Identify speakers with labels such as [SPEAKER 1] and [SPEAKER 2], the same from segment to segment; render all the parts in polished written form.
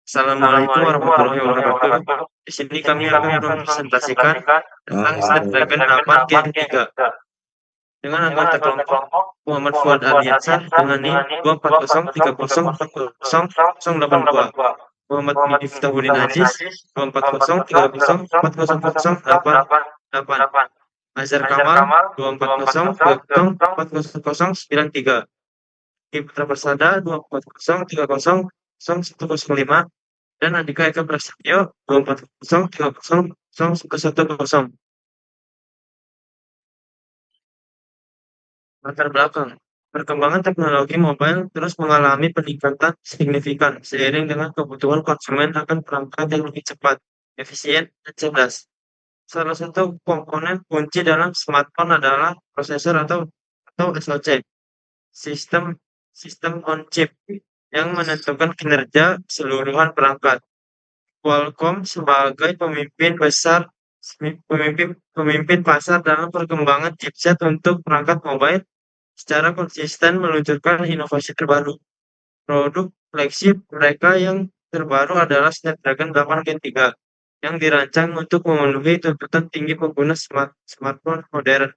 [SPEAKER 1] Assalamualaikum warahmatullahi wabarakatuh. Di sini kami akan mempresentasikan tentang Snapdragon 8 Gen 3 dengan anggota kelompok Muhammad Fuad Aliansah dengan NIM 24030400082, Muhammad Miftahudin Aziz 24030404088, Azhar Kamal 240204093, Putra Persada 240300105, dan Andika Eka Prasetyo 240300110. Latar belakang. Perkembangan teknologi mobile terus mengalami peningkatan signifikan seiring dengan kebutuhan konsumen akan perangkat yang lebih cepat, efisien, dan cerdas. Salah satu komponen kunci dalam smartphone adalah prosesor atau SoC, sistem sistem on chip yang menentukan kinerja keseluruhan perangkat. Qualcomm sebagai pemimpin pasar dalam perkembangan chipset untuk perangkat mobile secara konsisten meluncurkan inovasi terbaru. Produk flagship mereka yang terbaru adalah Snapdragon 8 Gen 3 yang dirancang untuk memenuhi tuntutan tinggi pengguna smartphone modern.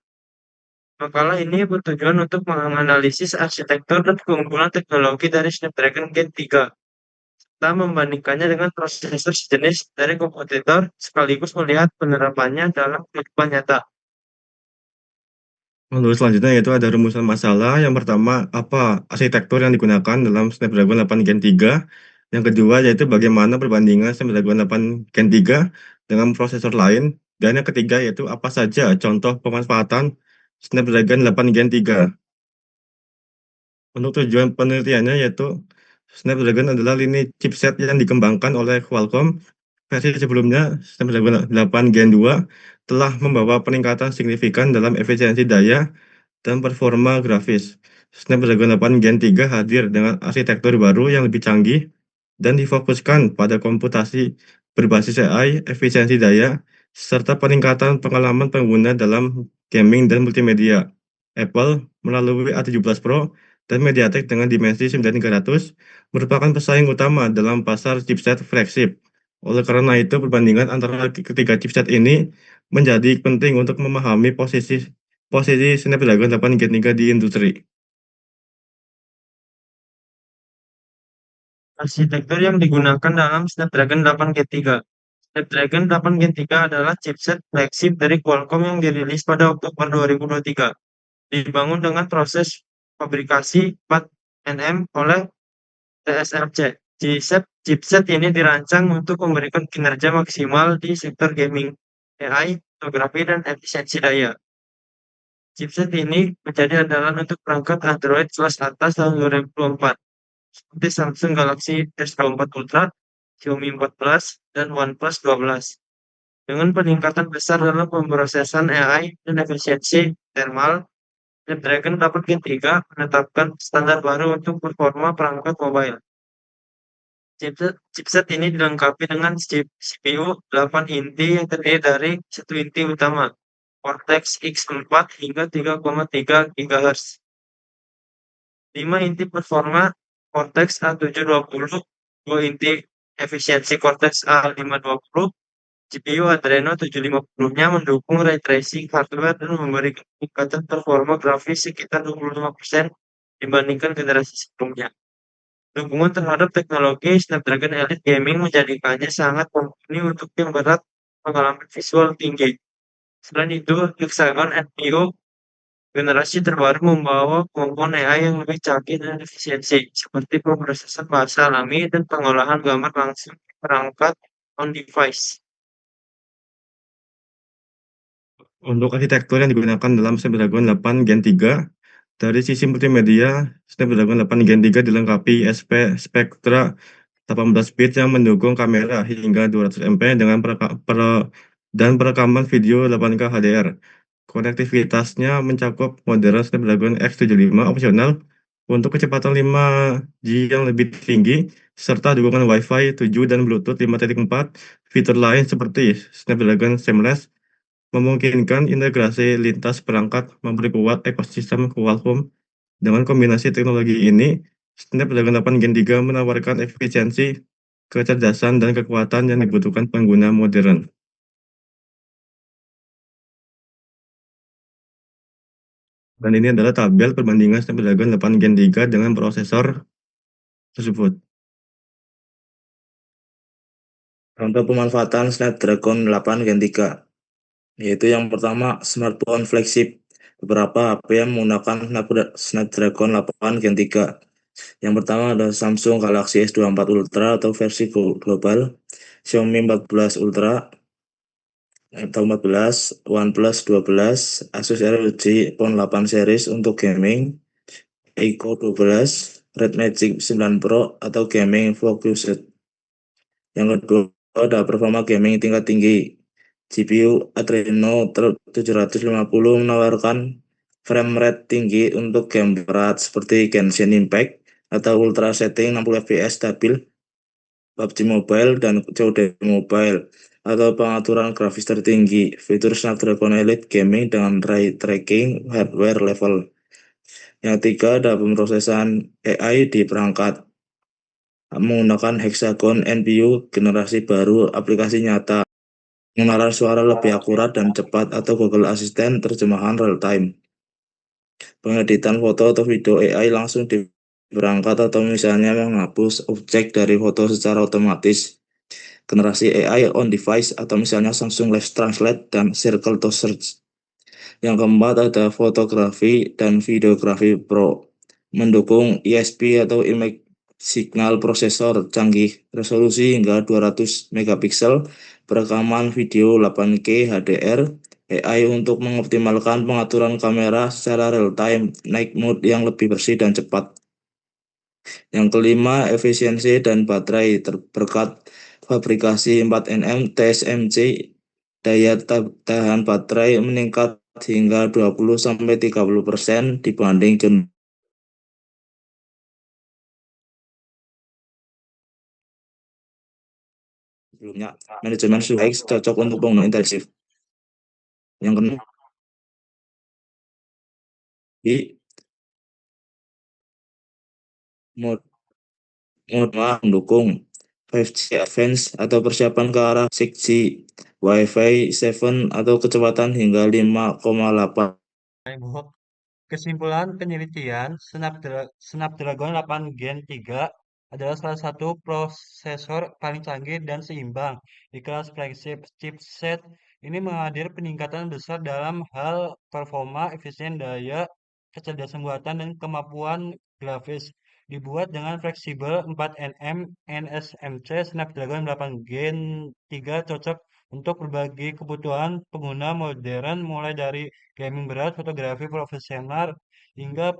[SPEAKER 1] Makalah ini bertujuan untuk menganalisis arsitektur dan keunggulan teknologi dari Snapdragon Gen 3 serta membandingkannya dengan prosesor sejenis dari kompetitor sekaligus melihat penerapannya dalam kehidupan nyata.
[SPEAKER 2] Lalu selanjutnya yaitu ada rumusan masalah. Yang pertama, apa arsitektur yang digunakan dalam Snapdragon 8 Gen 3? Yang kedua yaitu bagaimana perbandingan Snapdragon 8 Gen 3 dengan prosesor lain. Dan yang ketiga yaitu apa saja contoh pemanfaatan Snapdragon 8 Gen 3. Untuk tujuan penelitiannya yaitu Snapdragon adalah lini chipset yang dikembangkan oleh Qualcomm. Versi sebelumnya, Snapdragon 8 Gen 2 telah membawa peningkatan signifikan dalam efisiensi daya dan performa grafis. Snapdragon 8 Gen 3 hadir dengan arsitektur baru yang lebih canggih dan difokuskan pada komputasi berbasis AI, efisiensi daya, serta peningkatan pengalaman pengguna dalam gaming dan multimedia. Apple melalui A17 Pro dan MediaTek dengan dimensi 9300 merupakan pesaing utama dalam pasar chipset flagship. Oleh karena itu, perbandingan antara ketiga chipset ini menjadi penting untuk memahami posisi Snapdragon 8 Gen 3 di industri.
[SPEAKER 1] Arsitektur yang digunakan dalam Snapdragon 8 Gen 3. Snapdragon 8 Gen 3 adalah chipset flagship dari Qualcomm yang dirilis pada Oktober 2023. Dibangun dengan proses fabrikasi 4nm oleh TSMC. Chipset ini dirancang untuk memberikan kinerja maksimal di sektor gaming, AI, fotografi, dan efisiensi daya. Chipset ini menjadi andalan untuk perangkat Android kelas atas tahun 2024, seperti Samsung Galaxy S24 Ultra, Xiaomi 14, dan OnePlus 12. Dengan peningkatan besar dalam pemrosesan AI dan efisiensi thermal, Snapdragon 8 Gen 3 menetapkan standar baru untuk performa perangkat mobile. Chipset ini dilengkapi dengan CPU 8 inti yang terdiri dari 1 inti utama, Cortex X4 hingga 3,3 GHz. 5 inti performa Cortex A720, 2 inti efisiensi Cortex A520, GPU Adreno 750-nya mendukung ray tracing hardware dan memberikan peningkatan performa grafis sekitar 25% dibandingkan generasi sebelumnya. Dukungan terhadap teknologi Snapdragon Elite Gaming menjadikannya sangat mumpuni untuk yang berat pengalaman visual tinggi. Selain itu, Hexagon NPU generasi terbaru membawa kemampuan AI yang lebih canggih dan efisiensi, seperti pemrosesan bahasa alami dan pengolahan gambar langsung di perangkat on-device.
[SPEAKER 2] Untuk arsitektur yang digunakan dalam Snapdragon 8 Gen 3, dari sisi multimedia, Snapdragon 8 Gen 3 dilengkapi Spectra 18 bit yang mendukung kamera hingga 200 MP dan perekaman video 8K HDR. Konektivitasnya mencakup modern Snapdragon X75 opsional untuk kecepatan 5G yang lebih tinggi, serta dukungan Wi-Fi 7 dan Bluetooth 5.4. Fitur lain seperti Snapdragon Seamless memungkinkan integrasi lintas perangkat memperkuat ekosistem Qualcomm. Dengan kombinasi teknologi ini, Snapdragon 8 Gen 3 menawarkan efisiensi kecerdasan, dan kekuatan yang dibutuhkan pengguna modern. Dan ini adalah tabel perbandingan Snapdragon 8 Gen 3 dengan prosesor tersebut.
[SPEAKER 3] Contoh pemanfaatan Snapdragon 8 Gen 3, yaitu yang pertama smartphone flagship. Beberapa HP yang menggunakan Snapdragon 8 Gen 3. Yang pertama ada Samsung Galaxy S24 Ultra atau versi global, Xiaomi 14 Ultra atau 14, OnePlus 12, Asus ROG Phone 8 series untuk gaming, Eiko 12, Red Magic 9 Pro atau gaming focused. Yang kedua ada performa gaming tingkat tinggi. GPU Adreno 750 menawarkan frame rate tinggi untuk game berat seperti Genshin Impact atau ultra setting 60 fps stabil, PUBG Mobile dan COD Mobile, atau pengaturan grafis tertinggi, fitur Snapdragon Elite Gaming dengan ray tracking hardware level. Yang ketiga ada pemrosesan AI di perangkat menggunakan Hexagon NPU generasi baru, aplikasi nyata, pengenalan suara lebih akurat dan cepat, atau Google Assistant terjemahan real time. Pengeditan foto atau video AI langsung di perangkat atau misalnya menghapus objek dari foto secara otomatis. Generasi AI on device atau misalnya Samsung Live Translate dan Circle to Search. Yang keempat ada fotografi dan videografi Pro. Mendukung ISP atau image signal prosesor canggih, resolusi hingga 200 megapiksel, perekaman video 8K HDR, AI untuk mengoptimalkan pengaturan kamera secara real time, night mode yang lebih bersih dan cepat. Yang kelima, efisiensi dan baterai berkat fabrikasi 4nm TSMC, daya tahan baterai meningkat hingga 20-30% dibanding sebelumnya. Manajemen suhu cocok untuk pengguna intensif. Yang keenam, mode mendukung 5G Advance atau persiapan ke arah 6G, Wi-Fi 7 atau kecepatan hingga 5,8.
[SPEAKER 4] Kesimpulan penelitian, Snapdragon 8 Gen 3 adalah salah satu prosesor paling canggih dan seimbang di kelas flagship. Chipset ini menghadir peningkatan besar dalam hal performa, efisien daya, kecerdasan buatan, dan kemampuan grafis. Dibuat dengan fleksibel 4nm NSMC, Snapdragon 8 Gen 3 cocok untuk berbagai kebutuhan pengguna modern, mulai dari gaming berat, fotografi profesional, hingga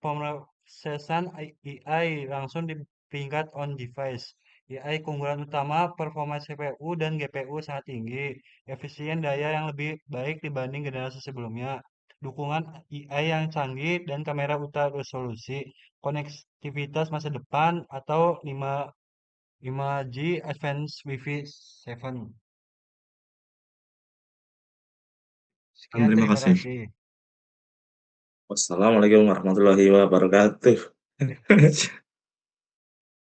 [SPEAKER 4] pemrosesan AI langsung di tingkat on device. AI keunggulan utama, performa CPU dan GPU sangat tinggi, efisien daya yang lebih baik dibanding generasi sebelumnya, dukungan AI yang canggih dan kamera ultra resolusi, konektivitas masa depan atau 5G Advanced Wi-Fi 7. Sekian,
[SPEAKER 2] Terima
[SPEAKER 4] terima
[SPEAKER 2] kasih.
[SPEAKER 4] kasih.
[SPEAKER 3] Wassalamualaikum warahmatullahi wabarakatuh.